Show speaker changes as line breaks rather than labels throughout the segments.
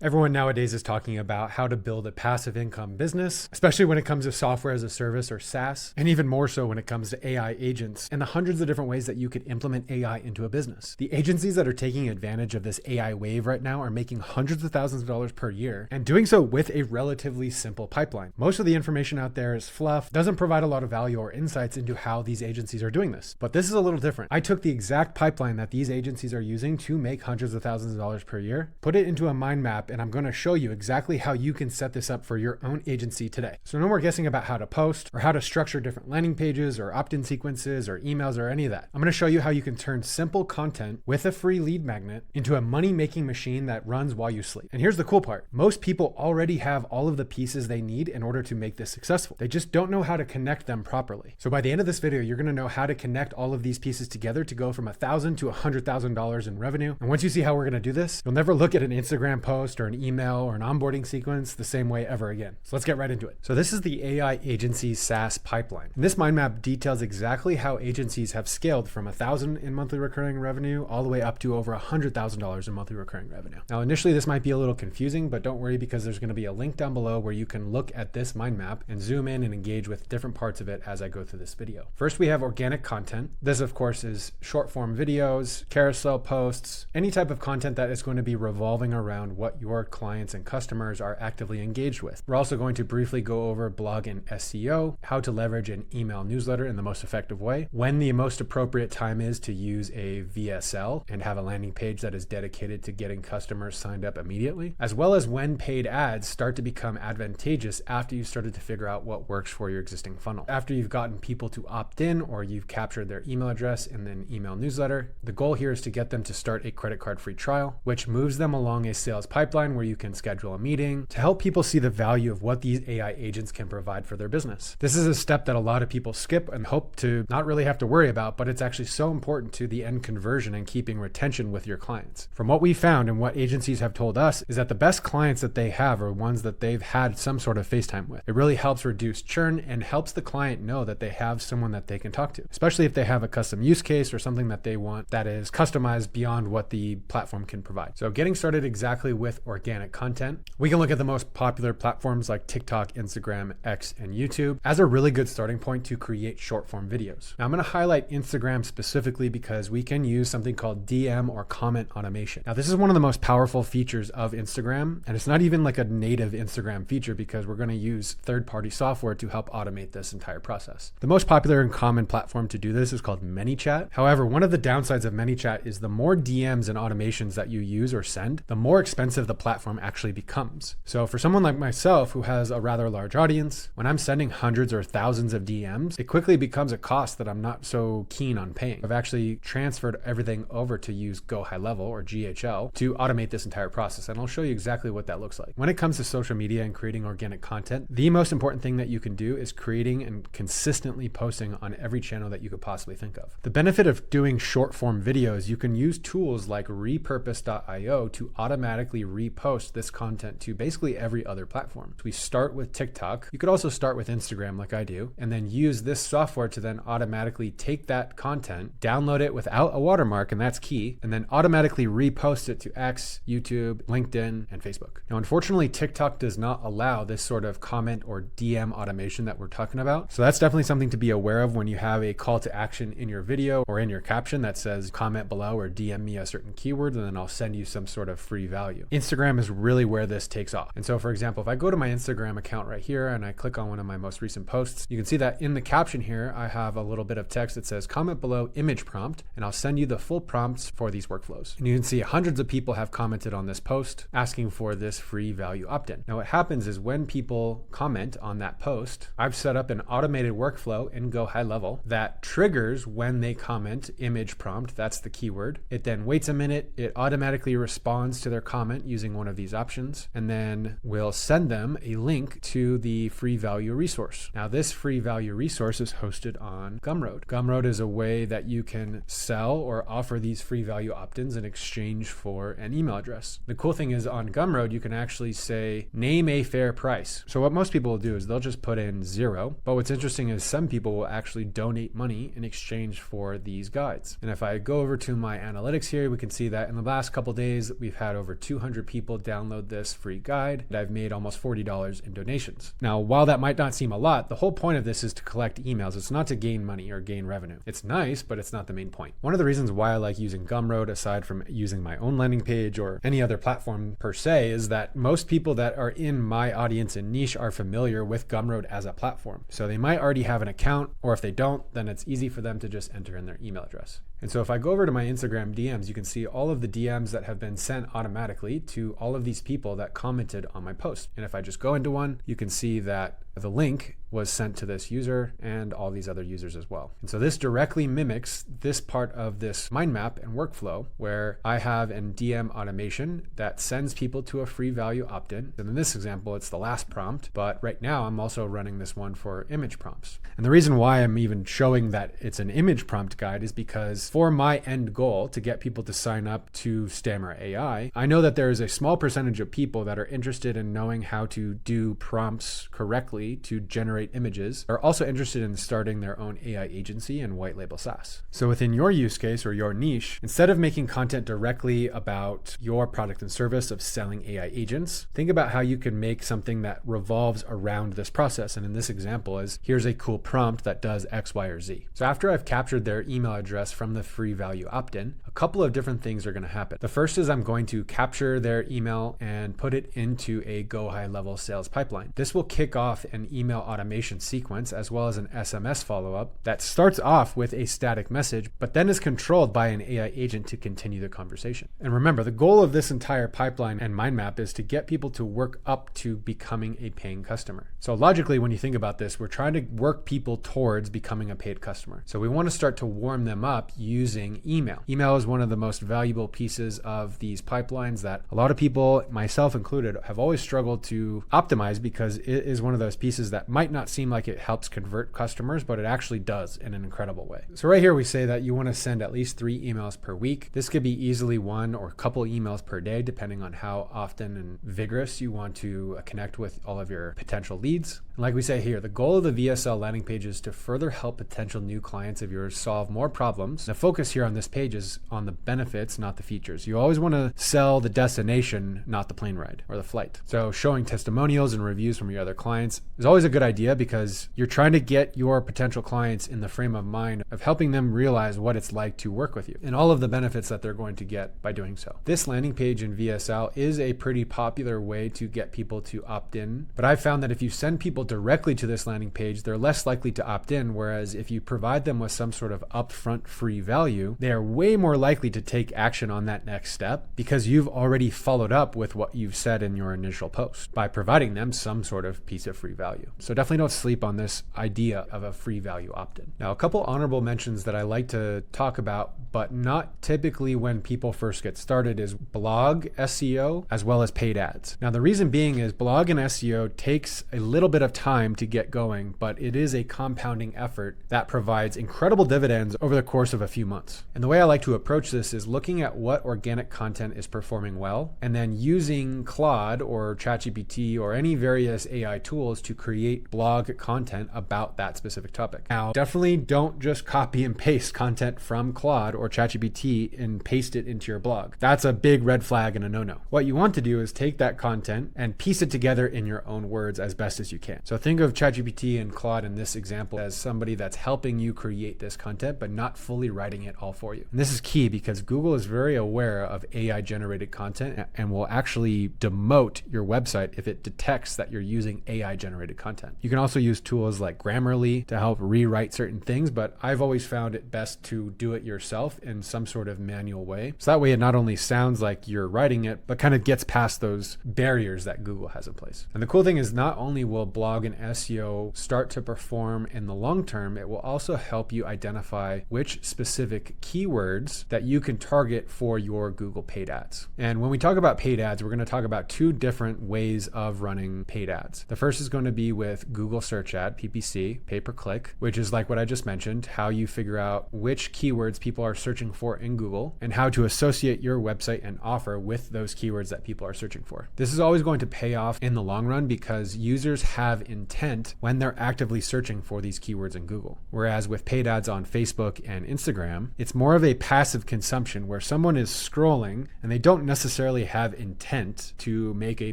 Everyone nowadays is talking about how to build a passive income business, especially when it comes to software as a service or SaaS, and even more so when it comes to AI agents and the hundreds of different ways that you could implement AI into a business. The agencies that are taking advantage of this AI wave right now are making hundreds of thousands of dollars per year and doing so with a relatively simple pipeline. Most of the information out there is fluff, doesn't provide a lot of value or insights into how these agencies are doing this. But this is a little different. I took the exact pipeline that these agencies are using to make hundreds of thousands of dollars per year, put it into a mind map, and I'm going to show you exactly how you can set this up for your own agency today. So no more guessing about how to post or how to structure different landing pages or opt-in sequences or emails or any of that. I'm going to show you how you can turn simple content with a free lead magnet into a money-making machine that runs while you sleep. And here's the cool part. Most people already have all of the pieces they need in order to make this successful. They just don't know how to connect them properly. So by the end of this video, you're going to know how to connect all of these pieces together to go from $1,000 to $100,000 in revenue. And once you see how we're going to do this, you'll never look at an Instagram post or an email or an onboarding sequence the same way ever again. So let's get right into it. So this is the AI agency SaaS pipeline. And this mind map details exactly how agencies have scaled from $1,000 in monthly recurring revenue all the way up to over $100,000 in monthly recurring revenue. Now, initially this might be a little confusing, but don't worry because there's going to be a link down below where you can look at this mind map and zoom in and engage with different parts of it as I go through this video. First, we have organic content. This, of course, is short form videos, carousel posts, any type of content that is going to be revolving around what your clients and customers are actively engaged with. We're also going to briefly go over blog and SEO, how to leverage an email newsletter in the most effective way, when the most appropriate time is to use a VSL and have a landing page that is dedicated to getting customers signed up immediately, as well as when paid ads start to become advantageous after you've started to figure out what works for your existing funnel. After you've gotten people to opt in or you've captured their email address in an email newsletter, the goal here is to get them to start a credit card free trial, which moves them along a sales pipeline where you can schedule a meeting to help people see the value of what these AI agents can provide for their business. This is a step that a lot of people skip and hope to not really have to worry about, but it's actually so important to the end conversion and keeping retention with your clients. From what we found and what agencies have told us is that the best clients that they have are ones that they've had some sort of FaceTime with. It really helps reduce churn and helps the client know that they have someone that they can talk to, especially if they have a custom use case or something that they want that is customized beyond what the platform can provide. So getting started exactly with organic content, we can look at the most popular platforms like TikTok, Instagram, X, and YouTube as a really good starting point to create short form videos. Now I'm going to highlight Instagram specifically because we can use something called DM or comment automation. Now this is one of the most powerful features of Instagram, and it's not even like a native Instagram feature because we're going to use third-party software to help automate this entire process. The most popular and common platform to do this is called ManyChat. However, one of the downsides of ManyChat is the more DMs and automations that you use or send, the more expensive the platform actually becomes. So for someone like myself who has a rather large audience, when I'm sending hundreds or thousands of DMs, it quickly becomes a cost that I'm not so keen on paying. I've actually transferred everything over to use Go High Level or GHL to automate this entire process. And I'll show you exactly what that looks like. When it comes to social media and creating organic content, the most important thing that you can do is creating and consistently posting on every channel that you could possibly think of. The benefit of doing short form videos, you can use tools like repurpose.io to automatically repost this content to basically every other platform. So we start with TikTok. You could also start with Instagram like I do, and then use this software to then automatically take that content, download it without a watermark, and that's key, and then automatically repost it to X, YouTube, LinkedIn, and Facebook. Now, unfortunately, TikTok does not allow this sort of comment or DM automation that we're talking about. So that's definitely something to be aware of when you have a call to action in your video or in your caption that says comment below or DM me a certain keyword, and then I'll send you some sort of free value. Instagram is really where this takes off. And so for example, if I go to my Instagram account right here and I click on one of my most recent posts, you can see that in the caption here, I have a little bit of text that says comment below image prompt, and I'll send you the full prompts for these workflows. And you can see hundreds of people have commented on this post asking for this free value opt-in. Now what happens is when people comment on that post, I've set up an automated workflow in Go High Level that triggers when they comment image prompt, that's the keyword. It then waits a minute, it automatically responds to their comment using one of these options, and then we'll send them a link to the free value resource. Now this free value resource is hosted on Gumroad. Gumroad is a way that you can sell or offer these free value opt-ins in exchange for an email address. The cool thing is on Gumroad, you can actually say, name a fair price. So what most people will do is they'll just put in 0. But what's interesting is some people will actually donate money in exchange for these guides. And if I go over to my analytics here, we can see that in the last couple days, we've had over 200 people download this free guide, and I've made almost $40 in donations. Now, while that might not seem a lot, the whole point of this is to collect emails. It's not to gain money or gain revenue. It's nice, but it's not the main point. One of the reasons why I like using Gumroad, aside from using my own landing page or any other platform per se, is that most people that are in my audience and niche are familiar with Gumroad as a platform. So they might already have an account, or if they don't, then it's easy for them to just enter in their email address. And so if I go over to my Instagram DMs, you can see all of the DMs that have been sent automatically to all of these people that commented on my post. And if I just go into one, you can see that the link was sent to this user and all these other users as well. And so this directly mimics this part of this mind map and workflow where I have an DM automation that sends people to a free value opt-in. And in this example, it's the last prompt, but right now I'm also running this one for image prompts. And the reason why I'm even showing that it's an image prompt guide is because for my end goal to get people to sign up to Stammer AI, I know that there is a small percentage of people that are interested in knowing how to do prompts correctly to generate images, are also interested in starting their own AI agency and white label SaaS. So within your use case or your niche, instead of making content directly about your product and service of selling AI agents, think about how you can make something that revolves around this process. And in this example is, here's a cool prompt that does X, Y, or Z. So after I've captured their email address from the free value opt-in, a couple of different things are going to happen. The first is I'm going to capture their email and put it into a go high level sales pipeline. This will kick off an email automation sequence as well as an SMS follow-up that starts off with a static message, but then is controlled by an AI agent to continue the conversation. And remember, the goal of this entire pipeline and mind map is to get people to work up to becoming a paying customer. So logically, when you think about this, we're trying to work people towards becoming a paid customer. So we want to start to warm them up using email. Email is one of the most valuable pieces of these pipelines that a lot of people, myself included, have always struggled to optimize because it is one of those pieces that might not seem like it helps convert customers, but it actually does in an incredible way. So right here, we say that you want to send at least 3 emails per week. This could be easily 1 or a couple emails per day, depending on how often and vigorous you want to connect with all of your potential leads. And like we say here, the goal of the VSL landing page is to further help potential new clients of yours solve more problems. The focus here on this page is on the benefits, not the features. You always want to sell the destination, not the plane ride or the flight. So showing testimonials and reviews from your other clients is always a good idea because you're trying to get your potential clients in the frame of mind of helping them realize what it's like to work with you and all of the benefits that they're going to get by doing so. This landing page in VSL is a pretty popular way to get people to opt in, but I've found that if you send people directly to this landing page, they're less likely to opt in, whereas if you provide them with some sort of upfront free value, they are way more likely to take action on that next step because you've already followed up with what you've said in your initial post by providing them some sort of piece of free value. So definitely don't sleep on this idea of a free value opt-in. Now, a couple honorable mentions that I like to talk about, but not typically when people first get started, is blog SEO as well as paid ads. Now, the reason being is blog and SEO takes a little bit of time to get going, but it is a compounding effort that provides incredible dividends over the course of a few months. And the way I like to approach this is looking at what organic content is performing well, and then using Claude or ChatGPT or any various AI tools to create blog content about that specific topic. Now, definitely don't just copy and paste content from Claude or ChatGPT and paste it into your blog. That's a big red flag and a no-no. What you want to do is take that content and piece it together in your own words as best as you can. So think of ChatGPT and Claude in this example as somebody that's helping you create this content, but not fully writing it all for you. And this is key because Google is very aware of AI generated content and will actually demote your website if it detects that you're using AI generated content. You can also use tools like Grammarly to help rewrite certain things, but I've always found it best to do it yourself in some sort of manual way. So that way it not only sounds like you're writing it, but kind of gets past those barriers that Google has in place. And the cool thing is not only will blog and SEO start to perform in the long term, it will also help you identify which specific keywords that you can target for your Google paid ads. And when we talk about paid ads, we're going to talk about 2 different ways of running paid ads. The first is going to be with Google Search Ad, PPC, pay per click, which is like what I just mentioned, how you figure out which keywords people are searching for in Google and how to associate your website and offer with those keywords that people are searching for. This is always going to pay off in the long run because users have have intent when they're actively searching for these keywords in Google. Whereas with paid ads on Facebook and Instagram, it's more of a passive consumption where someone is scrolling and they don't necessarily have intent to make a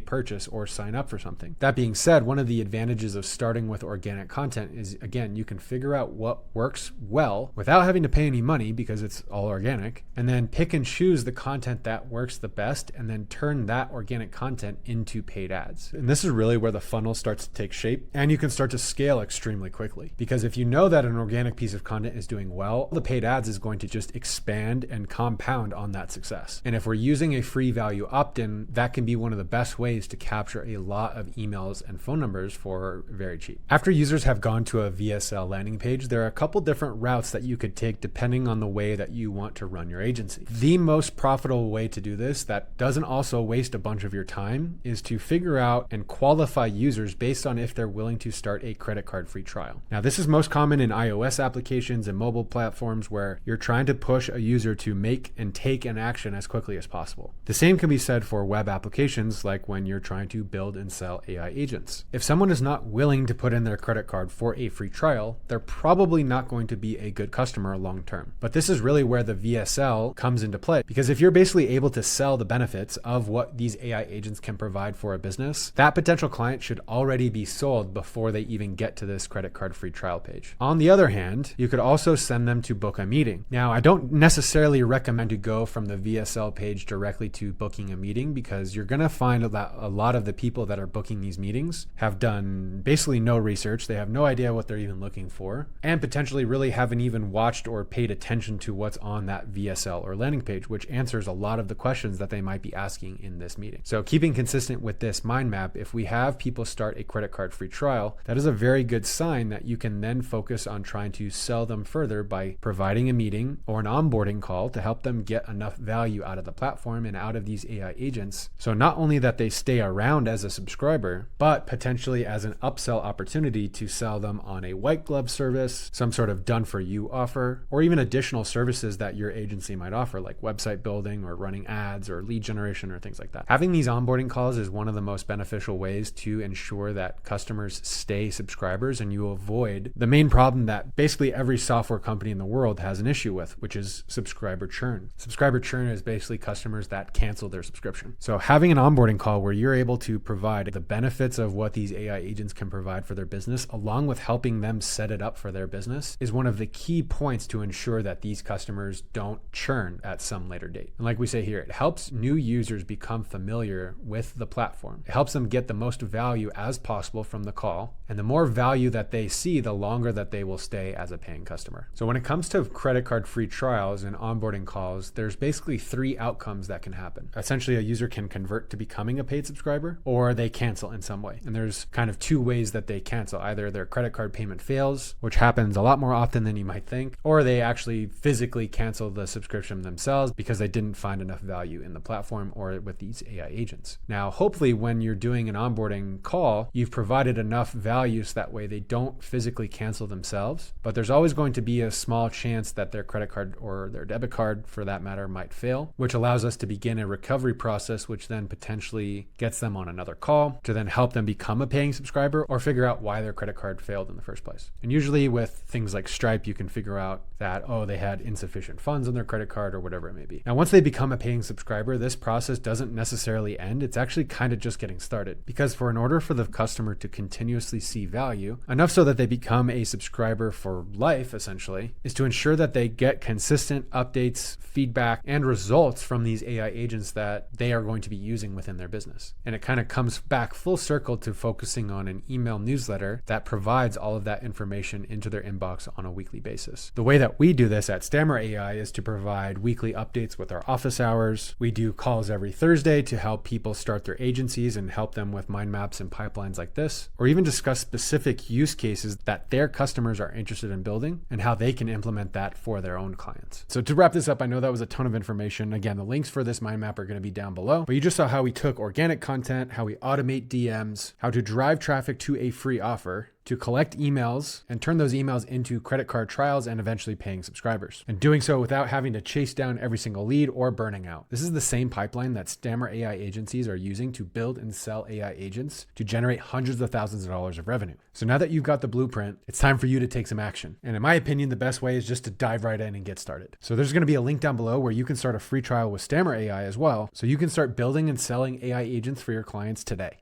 purchase or sign up for something. That being said, one of the advantages of starting with organic content is, again, you can figure out what works well without having to pay any money because it's all organic, and then pick and choose the content that works the best and then turn that organic content into paid ads. And this is really where the funnel starts to take shape, and you can start to scale extremely quickly. Because if you know that an organic piece of content is doing well, the paid ads is going to just expand and compound on that success. And if we're using a free value opt-in, that can be one of the best ways to capture a lot of emails and phone numbers for very cheap. After users have gone to a VSL landing page, there are a couple different routes that you could take depending on the way that you want to run your agency. The most profitable way to do this that doesn't also waste a bunch of your time is to figure out and qualify users based on if they're willing to start a credit card free trial. Now, this is most common in iOS applications and mobile platforms where you're trying to push a user to make and take an action as quickly as possible. The same can be said for web applications, like when you're trying to build and sell AI agents. If someone is not willing to put in their credit card for a free trial, they're probably not going to be a good customer long term. But this is really where the VSL comes into play, because if you're basically able to sell the benefits of what these AI agents can provide for a business, that potential client should already be sold before they even get to this credit card free trial page. On the other hand, you could also send them to book a meeting. Now, I don't necessarily recommend to go from the VSL page directly to booking a meeting, because you're going to find that a lot of the people that are booking these meetings have done basically no research. They have no idea what they're even looking for, and potentially really haven't even watched or paid attention to what's on that VSL or landing page, which answers a lot of the questions that they might be asking in this meeting. So keeping consistent with this mind map, if we have people start a credit card free trial, that is a very good sign that you can then focus on trying to sell them further by providing a meeting or an onboarding call to help them get enough value out of the platform and out of these AI agents. So not only that they stay around as a subscriber, but potentially as an upsell opportunity to sell them on a white glove service, some sort of done for you offer, or even additional services that your agency might offer, like website building or running ads or lead generation or things like that. Having these onboarding calls is one of the most beneficial ways to ensure that customers stay subscribers and you avoid the main problem that basically every software company in the world has an issue with, which is subscriber churn. Subscriber churn is basically customers that cancel their subscription. So having an onboarding call where you're able to provide the benefits of what these AI agents can provide for their business, along with helping them set it up for their business, is one of the key points to ensure that these customers don't churn at some later date. And like we say here, it helps new users become familiar with the platform. It helps them get the most value as possible from the call. And the more value that they see, the longer that they will stay as a paying customer. So when it comes to credit card free trials and onboarding calls, there's basically three outcomes that can happen. Essentially, a user can convert to becoming a paid subscriber, or they cancel in some way. And there's kind of two ways that they cancel. Either their credit card payment fails, which happens a lot more often than you might think, or they actually physically cancel the subscription themselves because they didn't find enough value in the platform or with these AI agents. Now, hopefully when you're doing an onboarding call, you've provided enough value so that way they don't physically cancel themselves, but there's always going to be a small chance that their credit card or their debit card for that matter might fail, which allows us to begin a recovery process, which then potentially gets them on another call to then help them become a paying subscriber or figure out why their credit card failed in the first place. And usually with things like Stripe, you can figure out that, oh, they had insufficient funds on their credit card or whatever it may be. Now, once they become a paying subscriber, this process doesn't necessarily end. It's actually kind of just getting started, because in order for the customer to continuously see value, enough so that they become a subscriber for life, essentially, is to ensure that they get consistent updates, feedback, and results from these AI agents that they are going to be using within their business. And it kind of comes back full circle to focusing on an email newsletter that provides all of that information into their inbox on a weekly basis. The way that we do this at Stammer AI is to provide weekly updates with our office hours. We do calls every Thursday to help people start their agencies and help them with mind maps and pipelines like this, or even discuss specific use cases that their customers are interested in building and how they can implement that for their own clients. So to wrap this up, I know that was a ton of information. Again, the links for this mind map are going to be down below, but you just saw how we took organic content, how we automate DMs, how to drive traffic to a free offer, to collect emails and turn those emails into credit card trials and eventually paying subscribers. And doing so without having to chase down every single lead or burning out. This is the same pipeline that Stammer AI agencies are using to build and sell AI agents to generate hundreds of thousands of dollars of revenue. So now that you've got the blueprint, it's time for you to take some action. And in my opinion, the best way is just to dive right in and get started. So there's going to be a link down below where you can start a free trial with Stammer AI as well, so you can start building and selling AI agents for your clients today.